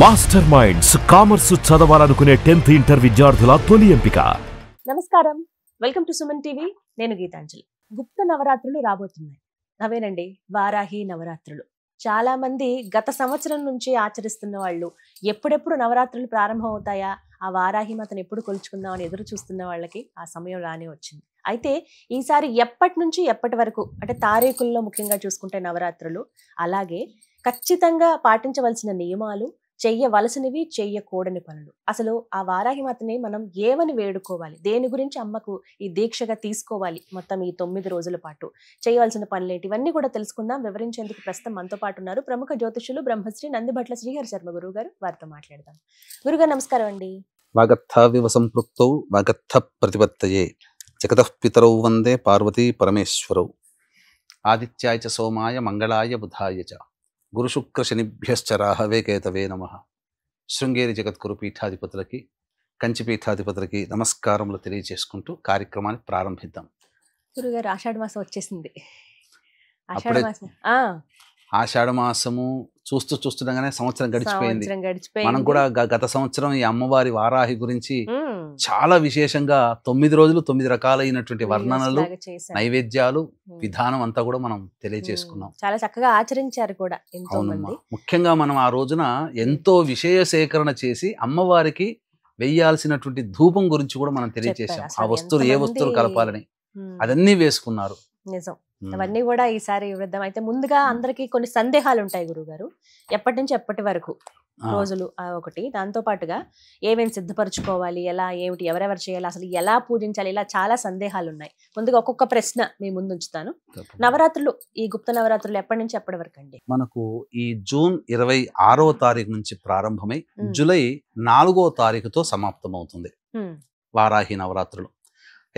Master minds commerce చదవాలనుకునే 10th inter విద్యార్థుల తొలి ఎంపిక. నమస్కారం, వెల్కమ్ టు సుమన్ టీవీ. నేను గీతాంజలి. గుప్త నవరాత్రులు రాబోతున్నాయి. అవేనండి వారాహి నవరాత్రులు. చాలా మంది గత సంవత్సరం నుంచి ఆచరిస్తున్న వాళ్ళు ఎప్పుడెప్పుడు నవరాత్రులు ప్రారంభం అవుతాయా, ఆ వారాహి మాతను ఎప్పుడు కొలుచుకుందామని ఎదురు చూస్తున్న వాళ్ళకి ఆ సమయం రానే వచ్చింది. అయితే ఈసారి ఎప్పటి నుంచి ఎప్పటి వరకు అంటే తారీఖుల్లో ముఖ్యంగా చూసుకుంటే నవరాత్రులు, అలాగే ఖచ్చితంగా పాటించవలసిన నియమాలు, చెయ్యవలసినవి, చెయ్యకూడని పనులు, అసలు ఆ వారాహిమాతని మనం ఏమని వేడుకోవాలి, దేని గురించి అమ్మకు ఈ దీక్షగా తీసుకోవాలి, మొత్తం ఈ 9 రోజుల పాటు చేయవలసిన పనులేంటి, ఇవన్నీ కూడా తెలుసుకుందాం. వివరించేందుకు ప్రస్తుతం మనతో పాటు ఉన్నారు ప్రముఖ జ్యోతిషులు బ్రహ్మశ్రీ నందిభట్ల శ్రీహరి శర్మ గురువు గారు. వారితో మాట్లాడదాం. గురుగారు నమస్కారం అండి. వాగర్థావివ సంపృక్తౌ వాగర్థ ప్రతిపత్తయే జగతః పితరౌ వందే పార్వతీ పరమేశ్వరౌ. ఆదిత్యాయ చ సోమాయ మంగళాయ బుధాయ చ గురు శుక్ర శనిభ్యశ్చ రాహవే కేతవే నమః. శృంగేరి జగద్గురు పీఠాధిపతులకి, కంచి పీఠాధిపతులకి నమస్కారములు తెలియజేసుకుంటూ కార్యక్రమాన్ని ప్రారంభిద్దాం. గురుగారు ఆషాఢ మాసం వచ్చేసింది. ఆషాఢ మాసము చూస్తుండగానే సంవత్సరం గడిచిపోయింది. మనం కూడా గత సంవత్సరం ఈ అమ్మవారి వారాహి గురించి చాలా విశేషంగా 9 రోజులు 9 రకాలైనటువంటి వర్ణనలు, నైవేద్యాలు, విధానం అంతా కూడా మనం తెలియజేసుకున్నాం. చాలా చక్కగా ఆచరించారు కూడా ఎంతో మంది. ముఖ్యంగా మనం ఆ రోజున ఎంతో విషయ సేకరణ చేసి అమ్మవారికి వెయ్యాల్సినటువంటి ధూపం గురించి కూడా మనం తెలియజేసాం. ఆ వస్తువులు ఏ వస్తువులు కలపాలని అదన్నీ వేసుకున్నారు. నిజం, అవన్నీ కూడా ఈసారి వృద్ధం. అయితే ముందుగా అందరికి కొన్ని సందేహాలు ఉంటాయి గురుగారు, ఎప్పటి నుంచి ఎప్పటి వరకు రోజులు ఒకటి, దాంతో పాటుగా ఏమేమి సిద్ధపరచుకోవాలి, ఎలా ఏమిటి, ఎవరెవరు చేయాలి, అసలు ఎలా పూజించాలి, ఇలా చాలా సందేహాలు ఉన్నాయి. ముందుగా ఒక్కొక్క ప్రశ్న మీ ముందు ఉంచుతాను. నవరాత్రులు, ఈ గుప్త నవరాత్రులు ఎప్పటి నుంచి ఎప్పటి వరకు అండి? మనకు ఈ జూన్ 26వ తారీఖు నుంచి ప్రారంభమై జూలై 4వ తారీఖుతో సమాప్తమవుతుంది వారాహి నవరాత్రులు.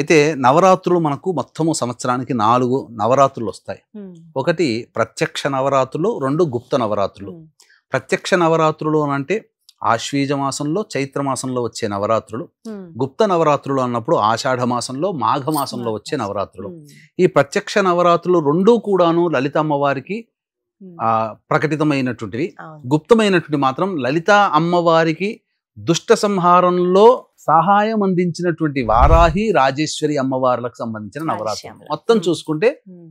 అయితే నవరాత్రులు మనకు మొత్తము సంవత్సరానికి 4 నవరాత్రులు వస్తాయి. ఒకటి ప్రత్యక్ష నవరాత్రులు, 2 గుప్త నవరాత్రులు. ప్రత్యక్ష నవరాత్రులు అంటే ఆశ్వీజ మాసంలో, చైత్ర మాసంలో వచ్చే నవరాత్రులు. గుప్త నవరాత్రులు అన్నప్పుడు ఆషాఢ మాసంలో, మాఘ మాసంలో వచ్చే నవరాత్రులు. ఈ ప్రత్యక్ష నవరాత్రులు 2 కూడాను లలిత అమ్మవారికి ప్రకటితమైనటువంటివి. గుప్తమైనటువంటి మాత్రం లలిత అమ్మవారికి దుష్ట సంహారంలో సహాయం అందించినటువంటి వారాహి, రాజేశ్వరి అమ్మవార్లకు సంబంధించిన నవరాత్రులు. మొత్తం చూసుకుంటే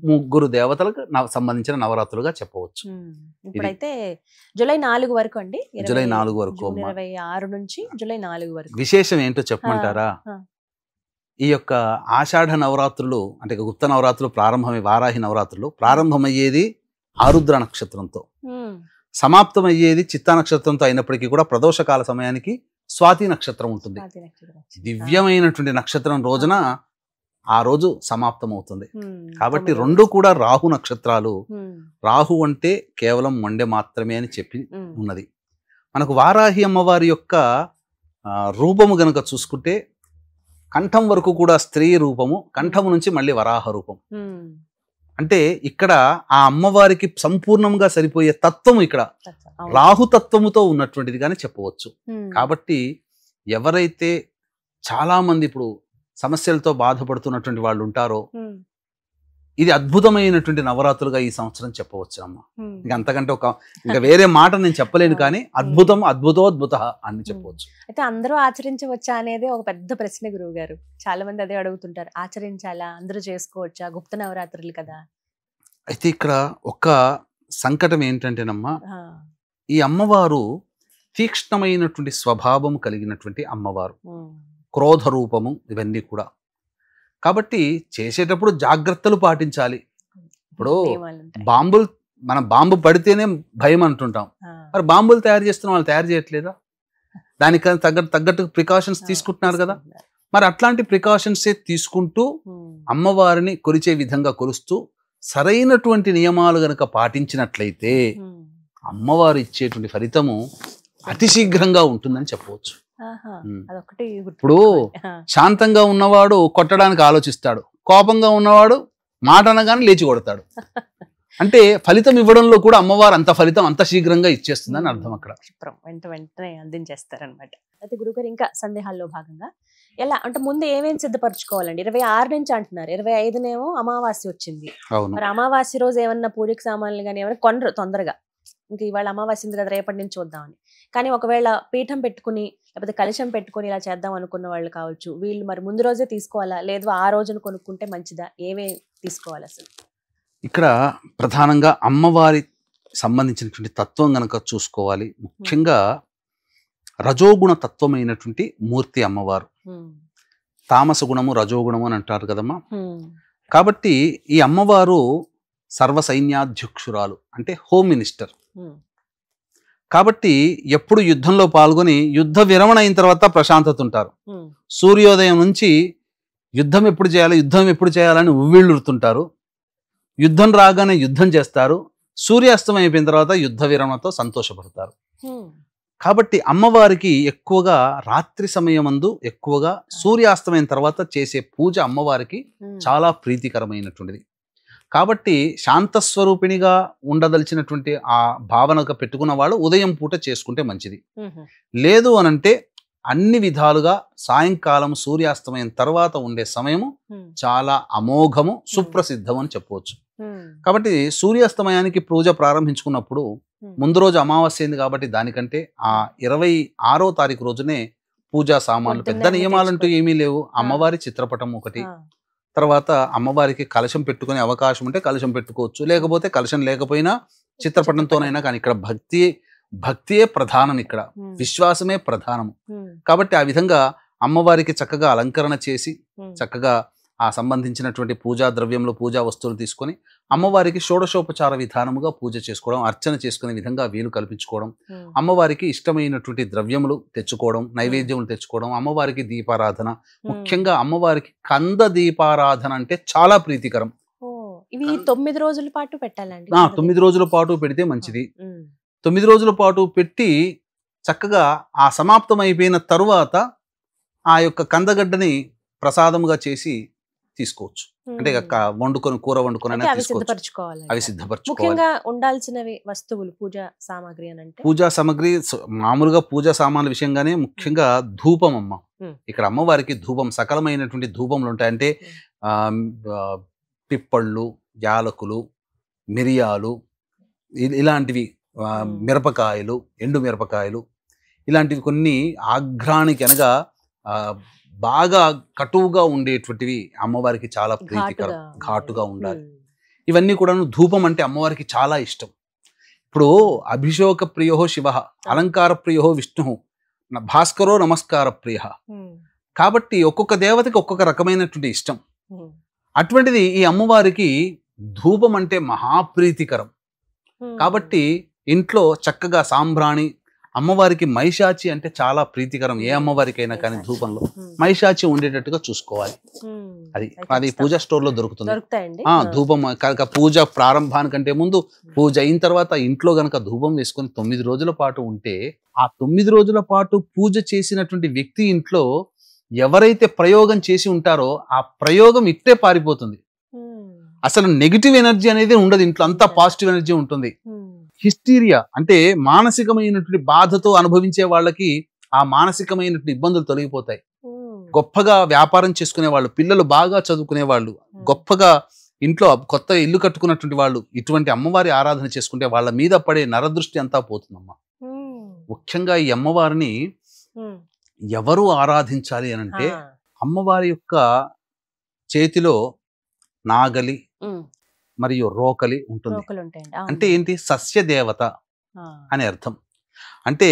3 దేవతలకు సంబంధించిన నవరాత్రులుగా చెప్పవచ్చు. ఇప్పుడైతే జూలై 4 వరకు అండి. జూలై 4 వరకు, 26 నుంచి జూలై 4 వరకు. విశేషం ఏంటో చెప్పమంటారా? ఈ యొక్క ఆషాఢ నవరాత్రులు అంటే గుప్త నవరాత్రులు ప్రారంభమై, వారాహి నవరాత్రులు ప్రారంభమయ్యేది ఆరుద్ర నక్షత్రంతో, సమాప్తమయ్యేది చిత్తా నక్షత్రంతో అయినప్పటికీ కూడా ప్రదోషకాల సమయానికి స్వాతి నక్షత్రం ఉంటుంది. దివ్యమైనటువంటి నక్షత్రం రోజున ఆ రోజు సమాప్తమవుతుంది. కాబట్టి 2 కూడా రాహు నక్షత్రాలు. రాహు అంటే కేవలం మొండె మాత్రమే అని చెప్పి ఉన్నది. మనకు వారాహి అమ్మవారి యొక్క రూపము గనుక చూసుకుంటే కంఠం వరకు కూడా స్త్రీ రూపము, కంఠము నుంచి మళ్ళీ వరాహ రూపం. అంటే ఇక్కడ ఆ అమ్మవారికి సంపూర్ణంగా సరిపోయే తత్వము ఇక్కడ రాహుతత్వముతో ఉన్నటువంటిది కానీ చెప్పవచ్చు. కాబట్టి ఎవరైతే చాలా మంది ఇప్పుడు సమస్యలతో బాధపడుతున్నటువంటి వాళ్ళు ఉంటారో, ఇది అద్భుతమైనటువంటి నవరాత్రులుగా ఈ సంవత్సరం చెప్పవచ్చు అమ్మ. ఇంకా అంతకంటే ఇంకా వేరే మాట నేను చెప్పలేను, కానీ అద్భుతం, అద్భుతోద్భుత అని చెప్పవచ్చు. అయితే అందరూ ఆచరించవచ్చా అనేది ఒక పెద్ద ప్రశ్న గురువు గారు. చాలా మంది అదే అడుగుతుంటారు, ఆచరించాలా, అందరూ చేసుకోవచ్చా, గుప్త నవరాత్రులు కదా? అయితే ఇక్కడ ఒక సంకటం ఏంటంటేనమ్మా, ఈ అమ్మవారు తీక్ష్ణమైనటువంటి స్వభావం కలిగినటువంటి అమ్మవారు, క్రోధ రూపము, ఇవన్నీ కూడా. కాబట్టి చేసేటప్పుడు జాగ్రత్తలు పాటించాలి. ఇప్పుడు మనం బాంబు పడితేనే భయం అంటుంటాం, మరి బాంబులు తయారు చేస్తున్న వాళ్ళు తయారు చేయట్లేదా? దానికన్నా తగ్గట్టు ప్రికాషన్స్ తీసుకుంటున్నారు కదా. మరి అట్లాంటి ప్రికాషన్సే తీసుకుంటూ అమ్మవారిని కొలిచే విధంగా కొలుస్తూ సరైనటువంటి నియమాలు గనక పాటించినట్లయితే అమ్మవారు ఇచ్చేటువంటి ఫలితము అతి శీఘ్రంగా ఉంటుందని చెప్పవచ్చు. ఇప్పుడు శాంతంగా ఉన్నవాడు కొట్టడానికి ఆలోచిస్తాడు, కోపంగా ఉన్నవాడు మాట అనగానే లేచి కొడతాడు. అంటే ఫలితం ఇవ్వడంలో కూడా అమ్మవారు అంత ఫలితం అంత శీఘ్రంగా ఇచ్చేస్తుందని అర్థం. అక్కడ వెంటనే అందించేస్తారనమాట. అయితే గురుగారు ఇంకా సందేహాల్లో భాగంగా ఎలా అంటే ముందు ఏమేమి సిద్ధపరచుకోవాలండి? 26 నుంచి అంటున్నారు, 25నేమో అమావాస్య వచ్చింది. మరి అమావాస్య రోజు ఏమన్నా పూజకి సామాన్లు కానీ ఏమైనా కొనరు తొందరగా, ఇంక ఇవాళ అమావాస్య ఉంది కదా రేపటి నుంచి చూద్దామని. కానీ ఒకవేళ పీఠం పెట్టుకుని లేకపోతే కలశం పెట్టుకుని ఇలా చేద్దాం అనుకున్న వాళ్ళు కావచ్చు, వీళ్ళు మరి ముందు రోజే తీసుకోవాలా, లేదు ఆ రోజున కొనుక్కుంటే మంచిదా, ఏమే తీసుకోవాలి అసలు? ఇక్కడ ప్రధానంగా అమ్మవారి సంబంధించినటువంటి తత్వం గనక చూసుకోవాలి. ముఖ్యంగా రజోగుణ తత్వమైనటువంటి మూర్తి అమ్మవారు. తామస గుణము రజోగుణము అని అంటారు కదమ్మా. కాబట్టి ఈ అమ్మవారు సర్వ సైన్యాధ్యక్షురాలు, అంటే హోమ్ మినిస్టర్. కాబట్టి ఎప్పుడు యుద్ధంలో పాల్గొని యుద్ధ విరమణ అయిన తర్వాత ప్రశాంతత ఉంటారు. సూర్యోదయం నుంచి యుద్ధం ఎప్పుడు చేయాలని ఉవ్విళ్ళుతుంటారు. యుద్ధం రాగానే యుద్ధం చేస్తారు. సూర్యాస్తం అయిపోయిన తర్వాత యుద్ధ విరమణతో సంతోషపడతారు. కాబట్టి అమ్మవారికి ఎక్కువగా రాత్రి సమయమందు ఎక్కువగా సూర్యాస్తమైన తర్వాత చేసే పూజ అమ్మవారికి చాలా ప్రీతికరమైనటువంటిది. కాబట్టి శాంతస్వరూపిణిగా ఉండదలిచినటువంటి ఆ భావనగా పెట్టుకున్న వాళ్ళు ఉదయం పూట చేసుకుంటే మంచిది. లేదు అనంటే అన్ని విధాలుగా సాయంకాలం సూర్యాస్తమయం తర్వాత ఉండే సమయము చాలా అమోఘము, సుప్రసిద్ధం అని చెప్పవచ్చు. కాబట్టి సూర్యాస్తమయానికి పూజ ప్రారంభించుకున్నప్పుడు ముందు రోజు అమావాస్య అయింది కాబట్టి దానికంటే ఆ 26వ తారీఖు రోజునే పూజా సామాన్లు, పెద్ద నియమాలంటూ ఏమీ లేవు. అమ్మవారి చిత్రపటం ఒకటి, తర్వాత అమ్మవారికి కలశం పెట్టుకునే అవకాశం ఉంటే కలశం పెట్టుకోవచ్చు, లేకపోతే కలశం లేకపోయినా చిత్రపటంతోనైనా. కానీ ఇక్కడ భక్తియే ప్రధానం, ఇక్కడ విశ్వాసమే ప్రధానము. కాబట్టి ఆ విధంగా అమ్మవారికి చక్కగా అలంకరణ చేసి చక్కగా ఆ సంబంధించినటువంటి పూజా ద్రవ్యంలో పూజా వస్తువులు తీసుకొని అమ్మవారికి షోడశోపచార విధానముగా పూజ చేసుకోవడం, అర్చన చేసుకునే విధంగా వీలు కల్పించుకోవడం, అమ్మవారికి ఇష్టమైనటువంటి ద్రవ్యములు తెచ్చుకోవడం, నైవేద్యములు తెచ్చుకోవడం, అమ్మవారికి దీపారాధన, ముఖ్యంగా అమ్మవారికి కంద దీపారాధన అంటే చాలా ప్రీతికరం. ఇవి 9 రోజుల పాటు పెట్టాలండి? 9 రోజుల పాటు పెడితే మంచిది. 9 రోజుల పాటు పెట్టి చక్కగా ఆ సమాప్తం అయిపోయిన తరువాత ఆ యొక్క కందగడ్డని ప్రసాదముగా చేసి తీసుకోవచ్చు. అంటే కూర వండుకొని అవి సిద్ధపరచుకోవాలి. ముఖ్యంగా ఉండాల్సినవి వస్తువులు, పూజా సామాగ్రి అని అంటే పూజా సామాగ్రి మామూలుగా పూజా సామాన్ల విషయంగానే ముఖ్యంగా ధూపం అమ్మ. ఇక్కడ అమ్మవారికి ధూపం, సకలమైనటువంటి ధూపములు ఉంటాయి. అంటే పిప్పళ్ళు, యాలకులు, మిరియాలు, ఇలాంటివి, మిరపకాయలు, ఎండు మిరపకాయలు, ఇలాంటివి కొన్ని ఆఘ్రానికి అనగా బాగా కటువుగా ఉండేటువంటివి అమ్మవారికి చాలా ప్రీతికరం, ఘాటుగా ఉండాలి. ఇవన్నీ కూడా ధూపం అంటే అమ్మవారికి చాలా ఇష్టం. ఇప్పుడు అభిషేక ప్రియో శివ, అలంకార ప్రియో విష్ణు, భాస్కరో నమస్కార ప్రియ. కాబట్టి ఒక్కొక్క దేవతకి ఒక్కొక్క రకమైనటువంటి ఇష్టం. అటువంటిది ఈ అమ్మవారికి ధూపం అంటే మహాప్రీతికరం. కాబట్టి ఇంట్లో చక్కగా సాంబ్రాణి, అమ్మవారికి మైషాచి అంటే చాలా ప్రీతికరం. ఏ అమ్మవారికైనా కానీ ధూపంలో మైషాచి ఉండేటట్టుగా చూసుకోవాలి. అది పూజా స్టోర్ లో దొరుకుతుంది. ధూపం పూజ ప్రారంభానికంటే ముందు, పూజ అయిన తర్వాత ఇంట్లో గనక ధూపం వేసుకొని 9 రోజుల పాటు ఉంటే, ఆ 9 రోజుల పాటు పూజ చేసినటువంటి వ్యక్తి ఇంట్లో ఎవరైతే ప్రయోగం చేసి ఉంటారో ఆ ప్రయోగం ఇట్టే పారిపోతుంది. అసలు నెగిటివ్ ఎనర్జీ అనేది ఉండదు ఇంట్లో, అంతా పాజిటివ్ ఎనర్జీ ఉంటుంది. హిస్టీరియా అంటే మానసికమైనటువంటి బాధతో అనుభవించే వాళ్ళకి ఆ మానసికమైనటువంటి ఇబ్బందులు తొలగిపోతాయి. గొప్పగా వ్యాపారం చేసుకునే వాళ్ళు, పిల్లలు బాగా చదువుకునే వాళ్ళు, గొప్పగా ఇంట్లో కొత్త ఇల్లు కట్టుకున్నటువంటి వాళ్ళు ఇటువంటి అమ్మవారి ఆరాధన చేసుకుంటే వాళ్ళ మీద పడే నరదృష్టి అంతా పోతుందమ్మా. ముఖ్యంగా ఈ అమ్మవారిని ఎవరు ఆరాధించాలి అనంటే, అమ్మవారి యొక్క చేతిలో నాగలి మరియు రోకలి ఉంటుంది. అంటే ఏంటి? సస్య దేవత అని అర్థం. అంటే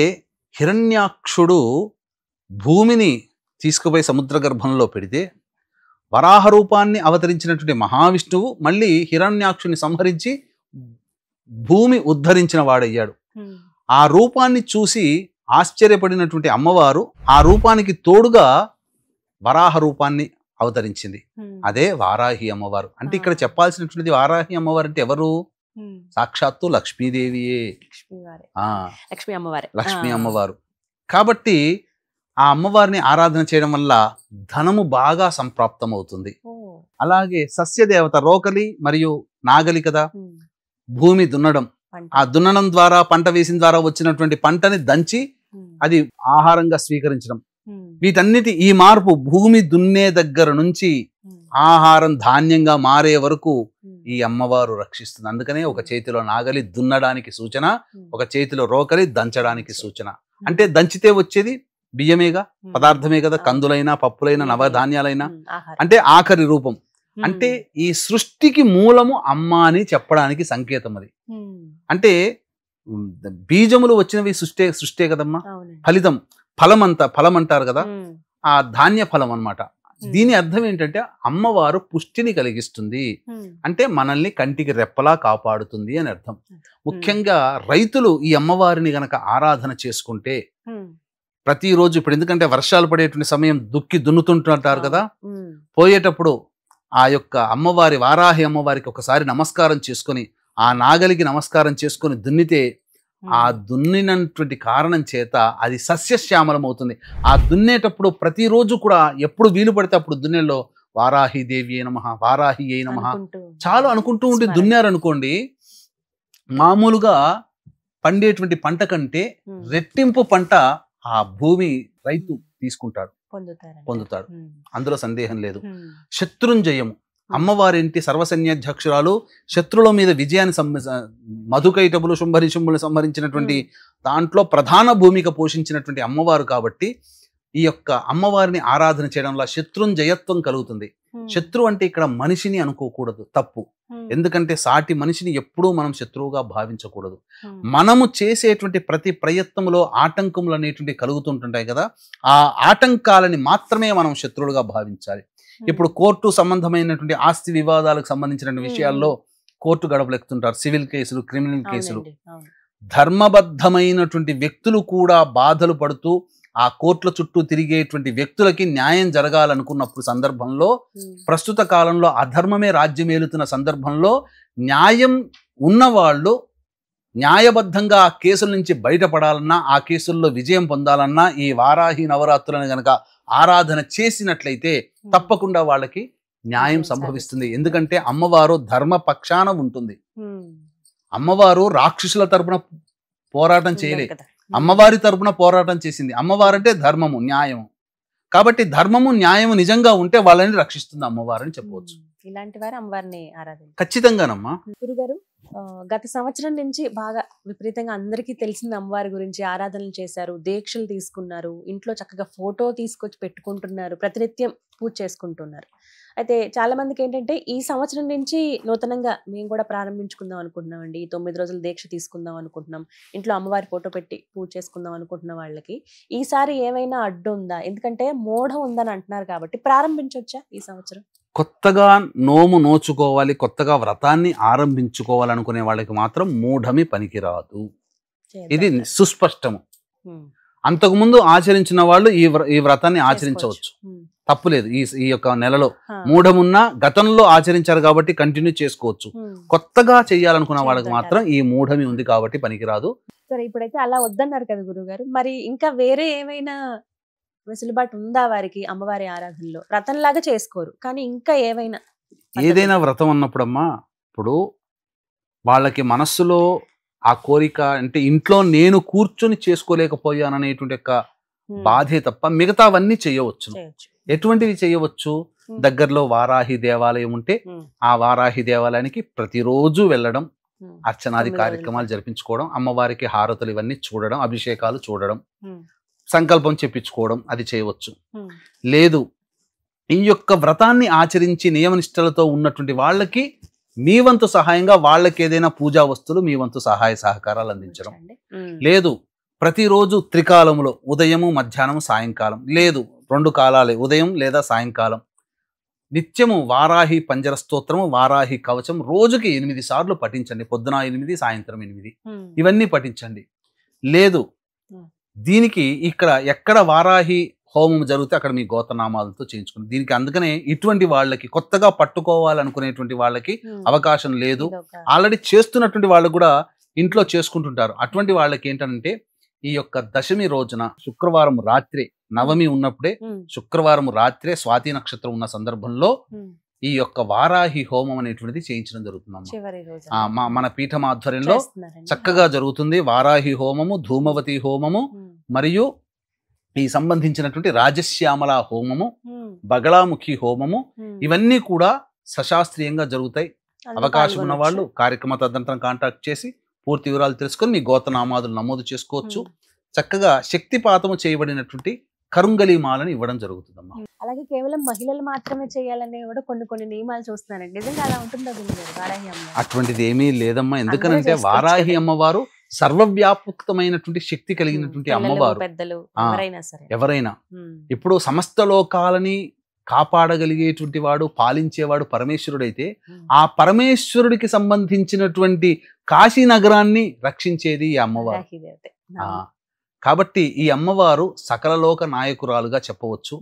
హిరణ్యాక్షుడు భూమిని తీసుకుపోయి సముద్ర గర్భంలో పెడితే వరాహ రూపాన్ని అవతరించినటువంటి మహావిష్ణువు మళ్ళీ హిరణ్యాక్షుని సంహరించి భూమి ఉద్ధరించిన వాడయ్యాడు. ఆ రూపాన్ని చూసి ఆశ్చర్యపడినటువంటి అమ్మవారు ఆ రూపానికి తోడుగా వరాహ రూపాన్ని అవతరించింది. అదే వారాహి అమ్మవారు. అంటే ఇక్కడ చెప్పాల్సినటువంటిది వారాహి అమ్మవారు అంటే ఎవరు? సాక్షాత్తు లక్ష్మీదేవియే, లక్ష్మీ అమ్మవారు. కాబట్టి ఆ అమ్మవారిని ఆరాధన చేయడం వల్ల ధనము బాగా సంప్రాప్తం అవుతుంది. అలాగే సస్యదేవత రోకలి మరియు నాగలి కదా, భూమి దున్నడం, ఆ దున్నడం ద్వారా పంట వేసిన ద్వారా వచ్చినటువంటి పంటని దంచి అది ఆహారంగా స్వీకరించడం, వీటన్నిటి ఈ మార్పు భూమి దున్నే దగ్గర నుంచి ఆహారం ధాన్యంగా మారే వరకు ఈ అమ్మవారు రక్షిస్తుంది. అందుకనే ఒక చేతిలో నాగలి దున్నడానికి సూచన, ఒక చేతిలో రోకలి దంచడానికి సూచన. అంటే దంచితే వచ్చేది బియ్యమేగా, పదార్థమే కదా, కందులైనా పప్పులైనా నవధాన్యాలైనా. అంటే ఆఖరి రూపం, అంటే ఈ సృష్టికి మూలము అమ్మ అని చెప్పడానికి సంకేతం అది. అంటే బీజములు వచ్చినవి సృష్టే కదమ్మా, ఫలితం ఫలం అంటారు కదా, ఆ ధాన్య ఫలం అన్నమాట. దీని అర్థం ఏంటంటే అమ్మవారు పుష్టిని కలిగిస్తుంది, అంటే మనల్ని కంటికి రెప్పలా కాపాడుతుంది అని అర్థం. ముఖ్యంగా రైతులు ఈ అమ్మవారిని గనక ఆరాధన చేసుకుంటే ప్రతిరోజు, ఇప్పుడు ఎందుకంటే వర్షాలు పడేటువంటి సమయం దున్నుతుంటారు కదా, పోయేటప్పుడు ఆ యొక్క అమ్మవారి వారాహి అమ్మవారికి ఒకసారి నమస్కారం చేసుకొని, ఆ నాగలికి నమస్కారం చేసుకొని దున్నితే ఆ దున్నినటువంటి కారణం చేత అది సస్యశ్యామలం అవుతుంది. ఆ దున్నేటప్పుడు ప్రతిరోజు కూడా ఎప్పుడు వీలు పడితే అప్పుడు దున్నేలో వారాహి దేవి అయిన మహా, వారాహి అయిన మహా చాలు అనుకుంటూ ఉండి దున్నారనుకోండి, మామూలుగా పండేటువంటి పంట కంటే రెట్టింపు పంట ఆ భూమి రైతు తీసుకుంటాడు, పొందుతాడు. అందులో సందేహం లేదు. శత్రుంజయము, అమ్మవారింటి సర్వసైన్యాధ్యక్షురాలు, శత్రువుల మీద విజయాన్ని మధుకైటబులు శుంభరిశుంభులు సంహరించినటువంటి దాంట్లో ప్రధాన భూమిక పోషించినటువంటి అమ్మవారు కాబట్టి ఈ యొక్క అమ్మవారిని ఆరాధన చేయడం వల్ల శత్రుంజయత్వం కలుగుతుంది. శత్రు అంటే ఇక్కడ మనిషిని అనుకోకూడదు, తప్పు. ఎందుకంటే సాటి మనిషిని ఎప్పుడూ మనం శత్రువుగా భావించకూడదు. మనము చేసేటువంటి ప్రతి ప్రయత్నంలో ఆటంకములు అనేటువంటి కలుగుతుంటుంటాయి కదా, ఆ ఆటంకాలని మాత్రమే మనం శత్రువులుగా భావించాలి. ఇప్పుడు కోర్టు సంబంధమైనటువంటి ఆస్తి వివాదాలకు సంబంధించిన విషయాల్లో కోర్టు గడపలు ఎక్కుతుంటారు, సివిల్ కేసులు, క్రిమినల్ కేసులు. ధర్మబద్ధమైనటువంటి వ్యక్తులు కూడా బాధలు పడుతూ ఆ కోర్టుల చుట్టూ తిరిగేటువంటి వ్యక్తులకి న్యాయం జరగాలనుకున్నప్పుడు సందర్భంలో, ప్రస్తుత కాలంలో అధర్మమే రాజ్యమేలుతున్న సందర్భంలో న్యాయం ఉన్నవాళ్ళు న్యాయబద్ధంగా ఆ కేసుల నుంచి బయటపడాలన్నా, ఆ కేసుల్లో విజయం పొందాలన్నా ఈ వారాహి నవరాత్రులను గనక ఆరాధన చేసినట్లయితే తప్పకుండా వాళ్ళకి న్యాయం సంభవిస్తుంది. ఎందుకంటే అమ్మవారు ధర్మ పక్షాన ఉంటుంది. అమ్మవారు రాక్షసుల తరపున పోరాటం చేయలే, అమ్మవారి తరపున పోరాటం చేసింది. అమ్మవారు అంటే ధర్మము, న్యాయము. కాబట్టి ధర్మము న్యాయము నిజంగా ఉంటే వాళ్ళని రక్షిస్తుంది అమ్మవారు అని చెప్పవచ్చు. ఇలాంటి వారు అమ్మవారిని ఆరాధన ఖచ్చితంగానమ్మా. గురుగారు, గత సంవత్సరం నుంచి బాగా విపరీతంగా అందరికీ తెలిసింది అమ్మవారి గురించి, ఆరాధనలు చేశారు, దీక్షలు తీసుకున్నారు, ఇంట్లో చక్కగా ఫోటో తీసుకొచ్చి పెట్టుకుంటున్నారు, ప్రతినిత్యం పూజ చేసుకుంటున్నారు. అయితే చాలా మందికి ఏంటంటే ఈ సంవత్సరం నుంచి నూతనంగా మేము కూడా ప్రారంభించుకుందాం అనుకుంటున్నామండి, 9 రోజులు దీక్ష తీసుకుందాం అనుకుంటున్నాం, ఇంట్లో అమ్మవారి ఫోటో పెట్టి పూజ చేసుకుందాం అనుకుంటున్న వాళ్ళకి ఈసారి ఏమైనా అడ్డు ఉందా? ఎందుకంటే మూఢం ఉందని అంటున్నారు కాబట్టి ప్రారంభించవచ్చా ఈ సంవత్సరం? కొత్తగా నోము నోచుకోవాలి, కొత్తగా వ్రతాన్ని ఆరంభించుకోవాలనుకునే వాళ్ళకి మాత్రం మూఢమి పనికిరాదు. ఇది సుస్పష్టము. అంతకుముందు ఆచరించిన వాళ్ళు ఈ వ్రతాన్ని ఆచరించవచ్చు, తప్పులేదు. ఈ యొక్క నెలలో మూఢమున్నా గతంలో ఆచరించారు కాబట్టి కంటిన్యూ చేసుకోవచ్చు. కొత్తగా చేయాలనుకున్న వాళ్ళకి మాత్రం ఈ మూఢమి ఉంది కాబట్టి పనికిరాదు. సరే, ఇప్పుడైతే అలా వద్దన్నారు కదా గురుగారు, మరి ఇంకా వేరే ఏమైనా వెసులుబాటు ఉందా వారికి? అమ్మవారి ఆరాధనలో వ్రతంలాగా చేసుకోరు కానీ ఇంకా ఏదైనా వ్రతం అన్నప్పుడమ్మా, ఇప్పుడు వాళ్ళకి మనస్సులో ఆ కోరిక అంటే ఇంట్లో నేను కూర్చొని చేసుకోలేకపోయాను అనేటువంటి యొక్క బాధే తప్ప మిగతావన్నీ చేయవచ్చు. ఎటువంటివి చేయవచ్చు? దగ్గరలో వారాహి దేవాలయం ఉంటే ఆ వారాహి దేవాలయానికి ప్రతిరోజు వెళ్ళడం, అర్చనాది కార్యక్రమాలు జరిపించుకోవడం, అమ్మవారికి హారతులు ఇవన్నీ చూడడం, అభిషేకాలు చూడడం, సంకల్పం చెప్పించుకోవడం, అది చేయవచ్చు. లేదు, ఈ యొక్క వ్రతాన్ని ఆచరించి నియమనిష్టలతో ఉన్నటువంటి వాళ్ళకి మీ వంతు సహాయంగా వాళ్ళకి ఏదైనా పూజా వస్తువులు మీ వంతు సహాయ సహకారాలు అందించడం. లేదు, ప్రతిరోజు త్రికాలములో ఉదయము, మధ్యాహ్నం, సాయంకాలం, లేదు 2 కాలాలే, ఉదయం లేదా సాయంకాలం నిత్యము వారాహి పంజర స్తోత్రము, వారాహి కవచం రోజుకి 8 సార్లు పఠించండి. పొద్దున 8, సాయంత్రం 8, ఇవన్నీ పఠించండి. లేదు, దీనికి ఇక్కడ ఎక్కడ వారాహి హోమం జరిగితే అక్కడ మీ గోత్రనామాలతో చేయించుకోండి. దీనికి అందుకనే ఇటువంటి వాళ్ళకి, కొత్తగా పట్టుకోవాలనుకునేటువంటి వాళ్ళకి అవకాశం లేదు. ఆల్రెడీ చేస్తున్నటువంటి వాళ్ళు కూడా ఇంట్లో చేసుకుంటుంటారు. అటువంటి వాళ్ళకి ఏంటంటే ఈ యొక్క దశమి రోజున శుక్రవారం రాత్రి, నవమి ఉన్నప్పుడే శుక్రవారం రాత్రే స్వాతి నక్షత్రం ఉన్న సందర్భంలో ఈ యొక్క వారాహి హోమం అనేటువంటిది చేయించడం జరుగుతుందమ్మా. మన పీఠం ఆధ్వర్యంలో చక్కగా జరుగుతుంది. వారాహి హోమము, ధూమవతి హోమము, మరియు ఈ సంబంధించినటువంటి రాజశ్యామల హోమము, బగళాముఖి హోమము, ఇవన్నీ కూడా సశాస్త్రీయంగా జరుగుతాయి. అవకాశం ఉన్న వాళ్ళు కార్యక్రమ తదనంతరం కాంటాక్ట్ చేసి పూర్తి వివరాలు తెలుసుకొని మీ గోత్రనామాదులు నమోదు చేసుకోవచ్చు. చక్కగా శక్తిపాతము చేయబడినటువంటి కరుంగలి మాలని ఇవ్వడం జరుగుతుందమ్మా. అలాగే కేవలం మహిళలు మాత్రమే చేయాలనే కూడా కొన్ని నియమాలు చూస్తున్నారండి. నిజంగా అలా ఉంటుందా వారాహి అమ్మ? అటువంటిది ఏమీ లేదమ్మా. ఎందుకనంటే వారాహి అమ్మవారు సర్వవ్యాపకమైనటువంటి శక్తి కలిగినటువంటి అమ్మవారు. పెద్దలు ఎవరైనా ఇప్పుడు సమస్త లోకాలని కాపాడగలిగేటువంటి వాడు, పాలించేవాడు పరమేశ్వరుడైతే ఆ పరమేశ్వరుడికి సంబంధించినటువంటి కాశీ నగరాన్ని రక్షించేది ఈ అమ్మవారు. కాబట్టి ఈ అమ్మవారు సకల లోక నాయకురాలుగా చెప్పవచ్చు.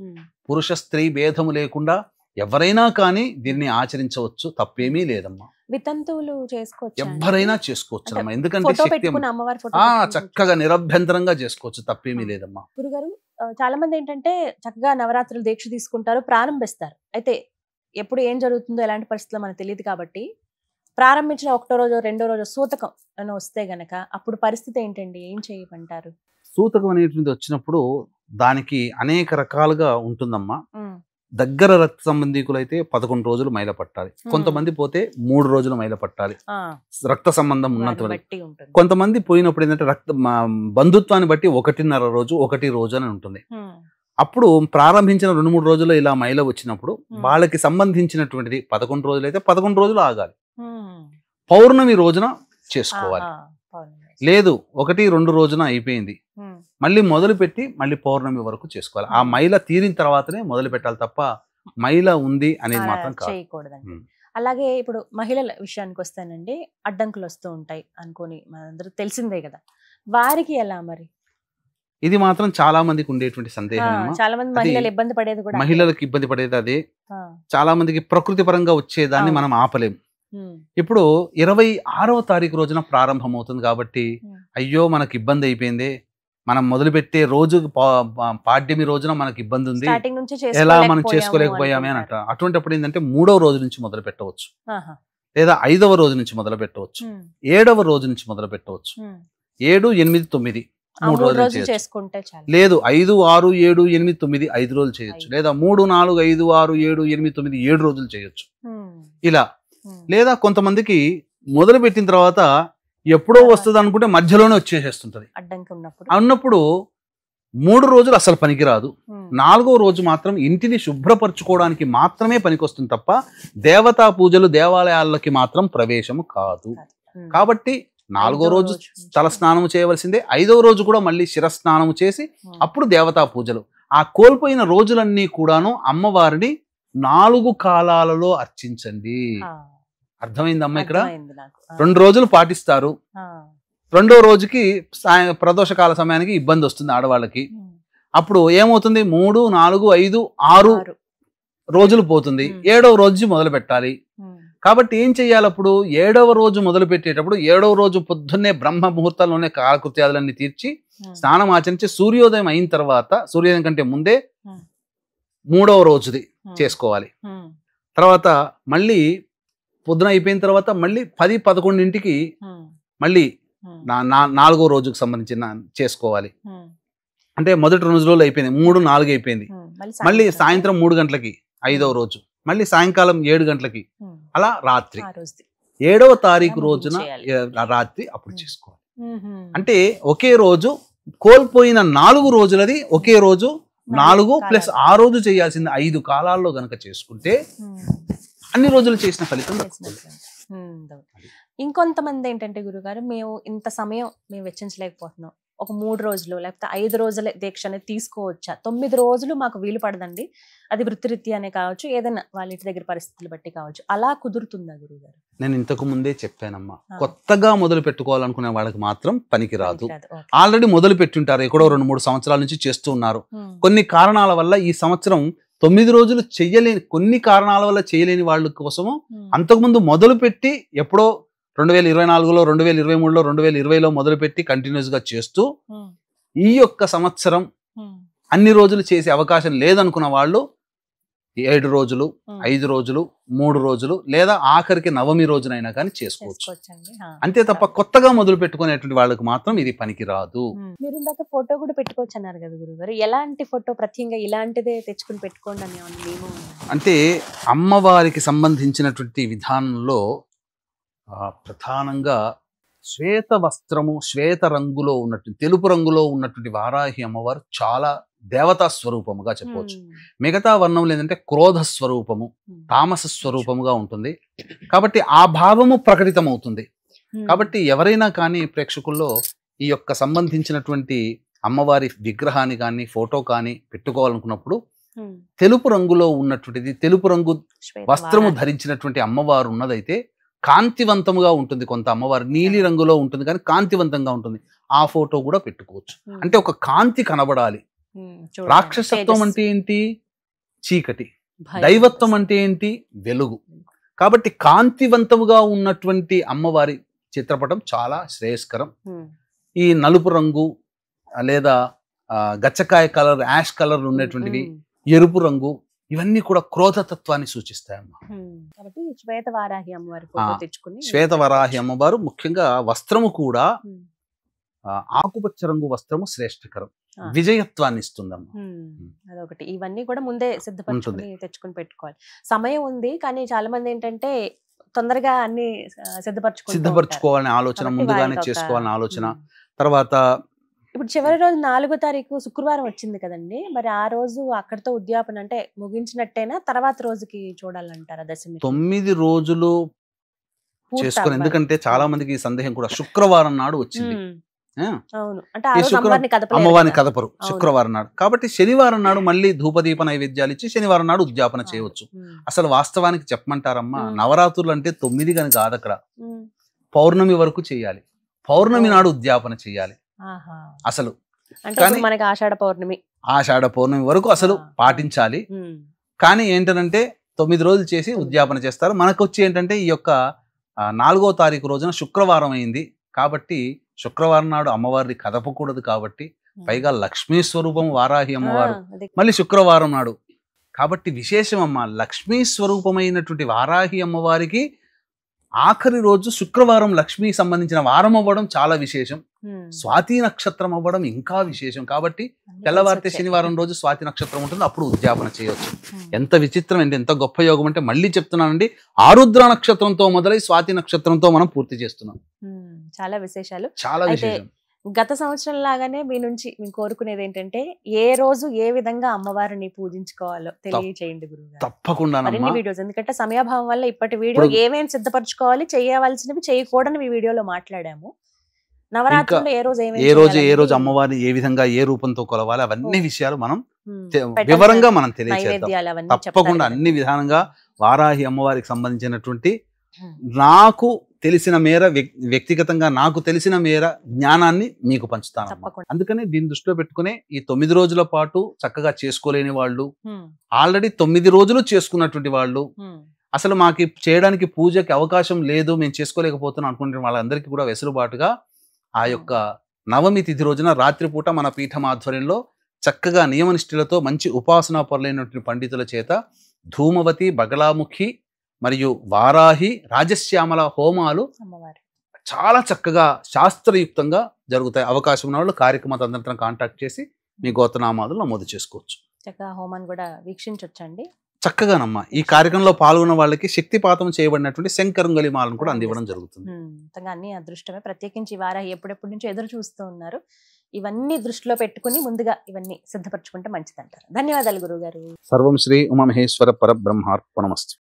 పురుష స్త్రీ భేదము లేకుండా ఎవరైనా కానీ దీన్ని ఆచరించవచ్చు, తప్పేమీ లేదమ్మా. వితంతువులు చేసుకోవచ్చు, ఎవరైనా చేసుకోవచ్చు అమ్మా. ఎందుకంటే చక్కగా నిరభ్యంతరంగా చేసుకోవచ్చు, తప్పేమీ లేదమ్మా. గురుగారు, చాలా మంది ఏంటంటే చక్కగా నవరాత్రులు దీక్ష తీసుకుంటారు, ప్రారంభిస్తారు. అయితే ఎప్పుడు ఏం జరుగుతుందో ఎలాంటి పరిస్థితుల్లో మనకు తెలియదు కాబట్టి ప్రారంభించిన ఒకటో రోజు రెండో రోజు సూతకం అని వస్తే గనక అప్పుడు పరిస్థితి ఏంటండి? ఏం చేయమంటారు? సూతకం అనేటువంటి వచ్చినప్పుడు దానికి అనేక రకాలుగా ఉంటుందమ్మా. దగ్గర రక్త సంబంధికులు అయితే 11 రోజులు మైల పట్టాలి. కొంతమంది పోతే 3 రోజులు మైల పట్టాలి, రక్త సంబంధం ఉన్నంత. కొంతమంది పోయినప్పుడు ఏంటంటే బంధుత్వాన్ని బట్టి 1.5 రోజు 1 రోజు అని ఉంటుంది. అప్పుడు ప్రారంభించిన 2-3 రోజుల్లో ఇలా మైల వచ్చినప్పుడు వాళ్ళకి సంబంధించినటువంటిది 11 రోజులు అయితే 11 రోజులు ఆగాలి. పౌర్ణమి రోజున చేసుకోవాలి. లేదు 1-2 రోజున అయిపోయింది, మళ్ళీ మొదలు పెట్టి మళ్ళీ పౌర్ణమి వరకు చేసుకోవాలి. ఆ మైల తీరిన తర్వాతనే మొదలు పెట్టాలి తప్ప మైల ఉంది అనేది మాత్రం చేయకూడదండి. అలాగే ఇప్పుడు మహిళల విషయానికి వస్తానండి, అడ్డంకులు వస్తూ ఉంటాయి అనుకోని మనందరూ తెలిసిందే కదా, వారికి ఎలా మరి? ఇది మాత్రం చాలా మందికి ఉండేటువంటి సందేహం. చాలా మంది మహిళలు ఇబ్బంది పడేది కూడా, మహిళలకు ఇబ్బంది పడేది అదే. చాలా మందికి ప్రకృతి పరంగా వచ్చేదాన్ని మనం ఆపలేము. ఇప్పుడు 26వ తారీఖు రోజున ప్రారంభమవుతుంది కాబట్టి అయ్యో మనకి ఇబ్బంది అయిపోయింది, మనం మొదలుపెట్టే రోజు పాడ్యమి రోజున మనకి ఇబ్బంది ఉంది, ఎలా మనం చేసుకోలేకపోయామే అని అంటారు. అటువంటిప్పుడు ఏంటంటే 3వ రోజు నుంచి మొదలు పెట్టవచ్చు, లేదా 5వ రోజు నుంచి మొదలు పెట్టవచ్చు, 7వ రోజు నుంచి మొదలు పెట్టవచ్చు. 7, 8, 9 3 రోజులు చేసుకుంటే లేదు, 5, 6, 7, 8, 9 5 రోజులు చేయొచ్చు, లేదా 3, 4, 5, 6, 7, 8, 9 7 రోజులు చేయొచ్చు. ఇలా లేదా కొంతమందికి మొదలు పెట్టిన తర్వాత ఎప్పుడో వస్తుంది అనుకుంటే మధ్యలోనే వచ్చేసేస్తుంటది. అన్నప్పుడు 3 రోజులు అసలు పనికిరాదు. 4వ రోజు మాత్రం ఇంటిని శుభ్రపరచుకోవడానికి మాత్రమే పనికొస్తుంది తప్ప దేవతా పూజలు దేవాలయాలకి మాత్రం ప్రవేశము కాదు. కాబట్టి 4వ రోజు తల స్నానము చేయవలసిందే. 5వ రోజు కూడా మళ్ళీ శిరస్నానము చేసి అప్పుడు దేవతా పూజలు. ఆ కోల్పోయిన రోజులన్నీ కూడాను అమ్మవారిని 4 కాలాలలో అర్చించండి. అర్థమైందమ్మా? ఇక్కడ 2 రోజులు పాటిస్తారు, 2వ రోజుకి ప్రదోషకాల సమయానికి ఇబ్బంది వస్తుంది ఆడవాళ్ళకి. అప్పుడు ఏమవుతుంది? 3, 4, 5, 6 రోజులు పోతుంది. 7వ రోజు మొదలు పెట్టాలి. కాబట్టి ఏం చెయ్యాలి? అప్పుడు 7వ రోజు మొదలు పెట్టేటప్పుడు 7వ రోజు పొద్దున్నే బ్రహ్మ ముహూర్తాల్లోనే కాలకృత్యాలన్నీ తీర్చి స్నానం ఆచరించి సూర్యోదయం అయిన తర్వాత, సూర్యోదయం కంటే ముందే 3వ రోజుది చేసుకోవాలి. తర్వాత మళ్ళీ పొద్దున అయిపోయిన తర్వాత మళ్ళీ 10-11ంటికి మళ్ళీ 4వ రోజుకు సంబంధించిన చేసుకోవాలి. అంటే మొదటి 2 రోజులు అయిపోయింది, 3, 4 అయిపోయింది. మళ్ళీ సాయంత్రం 3 గంటలకి 5వ రోజు, మళ్ళీ సాయంకాలం 7 గంటలకి, అలా రాత్రి 7వ తారీఖు రోజున రాత్రి అప్పుడు చేసుకోవాలి. అంటే ఒకే రోజు కోల్పోయిన 4 రోజులది ఒకే రోజు 4 ప్లస్ ఆ రోజు చేయాల్సింది 5 కాలాల్లో గనక చేసుకుంటే అన్ని రోజులు చేసిన ఫలితం. ఇంకొంతమంది ఏంటంటే గురుగారు, మేము ఇంత సమయం మేము వెచ్చించలేకపోతున్నాం, ఒక 3 రోజులు లేకపోతే 5 రోజుల దీక్ష అనేది తీసుకోవచ్చా? 9 రోజులు మాకు వీలు పడదండి, అది వృత్తిరీత్యానే కావచ్చు, ఏదైనా వాళ్ళ ఇంటి దగ్గర పరిస్థితులు బట్టి కావచ్చు, అలా కుదురుతుందా గురుగారు? నేను ఇంతకు ముందే చెప్పానమ్మా, కొత్తగా మొదలు పెట్టుకోవాలనుకునే వాళ్ళకి మాత్రం పనికి రాదు. ఆల్రెడీ మొదలు పెట్టుంటారు, ఎక్కడో 2-3 సంవత్సరాల నుంచి చేస్తూ ఉన్నారు. కొన్ని కారణాల వల్ల ఈ సంవత్సరం 9 రోజులు చెయ్యలేని, కొన్ని కారణాల వల్ల చేయలేని వాళ్ళ కోసము అంతకుముందు మొదలు పెట్టి ఎప్పుడో 2024లో 2023లో 2020లో మొదలుపెట్టి కంటిన్యూస్ గా చేస్తూ ఈ యొక్క సంవత్సరం అన్ని రోజులు చేసే అవకాశం లేదనుకున్న వాళ్ళు 7 రోజులు, 5 రోజులు, 3 రోజులు, లేదా ఆఖరికి నవమి రోజునైనా కానీ చేసుకోవచ్చు. అంతే తప్ప కొత్తగా మొదలు పెట్టుకునేటువంటి వాళ్ళకి మాత్రం ఇది పనికి రాదు. మీరు ఇందాక ఫోటో కూడా పెట్టుకోవచ్చు అన్నారు కదా గురుగారు, ఎలాంటి ఫోటో? ప్రత్యేకంగా ఇలాంటిదే తెచ్చుకుని పెట్టుకోండి అని? అంటే అమ్మవారికి సంబంధించినటువంటి విధానంలో ప్రధానంగా శ్వేత వస్త్రము, శ్వేత రంగులో ఉన్నట్టు, తెలుపు రంగులో ఉన్నటువంటి వారాహి అమ్మవారు చాలా దేవతా స్వరూపముగా చెప్పవచ్చు. మిగతా వర్ణములు ఏంటంటే క్రోధ స్వరూపము, తామస స్వరూపముగా ఉంటుంది. కాబట్టి ఆ భావము ప్రకటితమవుతుంది. కాబట్టి ఎవరైనా కానీ ప్రేక్షకుల్లో ఈ యొక్క సంబంధించినటువంటి అమ్మవారి విగ్రహాన్ని కానీ ఫోటో కానీ పెట్టుకోవాలనుకున్నప్పుడు తెలుపు రంగులో ఉన్నటువంటిది, తెలుపు రంగు వస్త్రము ధరించినటువంటి అమ్మవారు ఉన్నదైతే కాంతివంతముగా ఉంటుంది. కొంత అమ్మవారు నీలి రంగులో ఉంటుంది కానీ కాంతివంతంగా ఉంటుంది. ఆ ఫోటో కూడా పెట్టుకోవచ్చు. అంటే ఒక కాంతి కనబడాలి. రాక్షసత్వం అంటే ఏంటి? చీకటి. దైవత్వం అంటే ఏంటి? వెలుగు. కాబట్టి కాంతివంతముగా ఉన్నటువంటి అమ్మవారి చిత్రపటం చాలా శ్రేయస్కరం. ఈ నలుపు రంగు లేదా గచ్చకాయ కలర్, యాష్ కలర్ ఉన్నటువంటివి, ఎరుపు రంగు, ఇవన్నీ కూడా క్రోధతత్వాన్ని సూచిస్తాయమ్మా. కాబట్టి శ్వేతవారాహి అమ్మవారి ఫోటో తెచ్చుకుని, శ్వేతవరాహి అమ్మవారు ముఖ్యంగా వస్త్రము కూడా ఆకుపచ్చ రంగు వస్త్రము శ్రేష్టకరం, విజయత్వాన్ని ఇస్తుందమ్మా. అదొకటి. ఇవన్నీ కూడా ముందే సిద్ధపరచుకుని తెచ్చుకుని పెట్టుకోవాలి. సమయం ఉంది కానీ చాలా మంది ఏంటంటే తొందరగా అన్ని సిద్ధపరచుకోవాలని ఆలోచన, ముందుగానే చేసుకోవాలని ఆలోచన. తర్వాత ఇప్పుడు చివరి రోజు 4వ తారీఖు శుక్రవారం వచ్చింది కదండి, మరి ఆ రోజు అక్కడితో ఉద్యాపన అంటే ముగించినట్టేనా? తర్వాత రోజుకి చూడాలంటారా దశమి? 9 రోజులు చేసుకుని, ఎందుకంటే చాలా మందికి సందేహం కూడా శుక్రవారం నాడు వచ్చింది. అమ్మవారిని కదపరు శుక్రవారం నాడు. కాబట్టి శనివారం నాడు మళ్ళీ ధూపదీప నైవేద్యాలు ఇచ్చి శనివారం నాడు ఉద్యాపన చేయవచ్చు. అసలు వాస్తవానికి చెప్పమంటారమ్మా, నవరాత్రులు అంటే 9 అని కాదు, అక్కడ పౌర్ణమి వరకు చేయాలి. పౌర్ణమి నాడు ఉద్యాపన చేయాలి అసలు. మనకి ఆషాఢ పౌర్ణమి వరకు అసలు పాటించాలి. కానీ ఏంటంటే 9 రోజులు చేసి ఉద్యాపన చేస్తారు. మనకు వచ్చి ఏంటంటే ఈ యొక్క 4వ తారీఖు రోజున శుక్రవారం అయింది కాబట్టి శుక్రవారం నాడు అమ్మవారిని కదపకూడదు. కాబట్టి పైగా లక్ష్మీ స్వరూపం వారాహి అమ్మవారు మళ్ళీ శుక్రవారం నాడు. కాబట్టి విశేషం అమ్మ, లక్ష్మీ స్వరూపమైనటువంటి వారాహి అమ్మవారికి ఆఖరి రోజు శుక్రవారం లక్ష్మీ సంబంధించిన వారం అవ్వడం చాలా విశేషం. స్వాతి నక్షత్రం అవ్వడం ఇంకా విశేషం. కాబట్టి తెల్లవారితే శనివారం రోజు స్వాతి నక్షత్రం ఉంటుంది, అప్పుడు ఉద్యాపన చేయవచ్చు. ఎంత విచిత్రం అంటే, ఎంత గొప్ప యోగం అంటే, మళ్ళీ చెప్తున్నానండి, ఆరుద్ర నక్షత్రంతో మొదలై స్వాతి నక్షత్రంతో మనం పూర్తి చేస్తున్నాం. చాలా విశేషాలు, చాలా విశేషం. గత సంవత్సరం లాగానే మీ నుంచి మేము కోరుకునేది ఏంటంటే, ఏ రోజు ఏ విధంగా అమ్మవారిని పూజించుకోవాలో తెలియచేయండి గురువు. తప్పకుండా వీడియోస్, ఎందుకంటే సమయాభావం వల్ల ఇప్పటి వీడియో ఏమేమి సిద్ధపరచుకోవాలి, చేయవలసినవి చేయకూడని వీడియోలో మాట్లాడాము. నవరాత్రులు ఏ రోజు అమ్మవారిని ఏ విధంగా ఏ రూపంతో కొలవాలి, అవన్నీ విషయాలు మనం వివరంగా మనం తెలియజేద్దాం. తప్పకుండా అన్ని విధానంగా వారాహి అమ్మవారికి సంబంధించినటువంటి నాకు తెలిసిన మేర, వ్యక్తిగతంగా నాకు తెలిసిన మేర జ్ఞానాన్ని మీకు పంచుతాను. అందుకని దీన్ని దృష్టిలో పెట్టుకునే ఈ 9 రోజుల పాటు చక్కగా చేసుకోలేని వాళ్ళు, ఆల్రెడీ 9 రోజులు చేసుకున్నటువంటి వాళ్ళు, అసలు మాకు చేయడానికి పూజకి అవకాశం లేదు, మేము చేసుకోలేకపోతున్నాం అనుకుంటున్న వాళ్ళందరికీ కూడా వెసులుబాటుగా ఆ యొక్క నవమి తిథి రోజున రాత్రిపూట మన పీఠం ఆధ్వర్యంలో చక్కగా నియమనిష్ఠులతో మంచి ఉపాసనా పరులైనటువంటి పండితుల చేత ధూమవతి, బగలాముఖి మరియు వారాహి, రాజశ్యామల హోమాలు చాలా చక్కగా శాస్త్రయుక్తంగా జరుగుతాయి. అవకాశం ఉన్న వాళ్ళు కార్యక్రమ తదనంతరం కాంటాక్ట్ చేసి మీ గోత్రనామాలు నమోదు చేసుకోవచ్చు. చక్కగా హోమాన్ని కూడా వీక్షించొచ్చండి. చక్కగానమ్మా. ఈ కార్యక్రమంలో పాల్గొన్న వాళ్ళకి శక్తిపాతం చేయబడినటువంటి శంకరంగలి మాలను కూడా అందివ్వడం జరుగుతుంది. అన్ని అదృష్టమే. ప్రత్యేకించి వారాహి ఎప్పుడెప్పటి నుంచి ఎదురు చూస్తూ ఉన్నారు. ఇవన్నీ దృష్టిలో పెట్టుకుని ముందుగా ఇవన్నీ సిద్ధపరచుకుంటే మంచిదంటారు. ధన్యవాదాలు గురువు గారు. సర్వం శ్రీ ఉమామహేశ్వర పరబ్రహ్మార్పణమస్తు.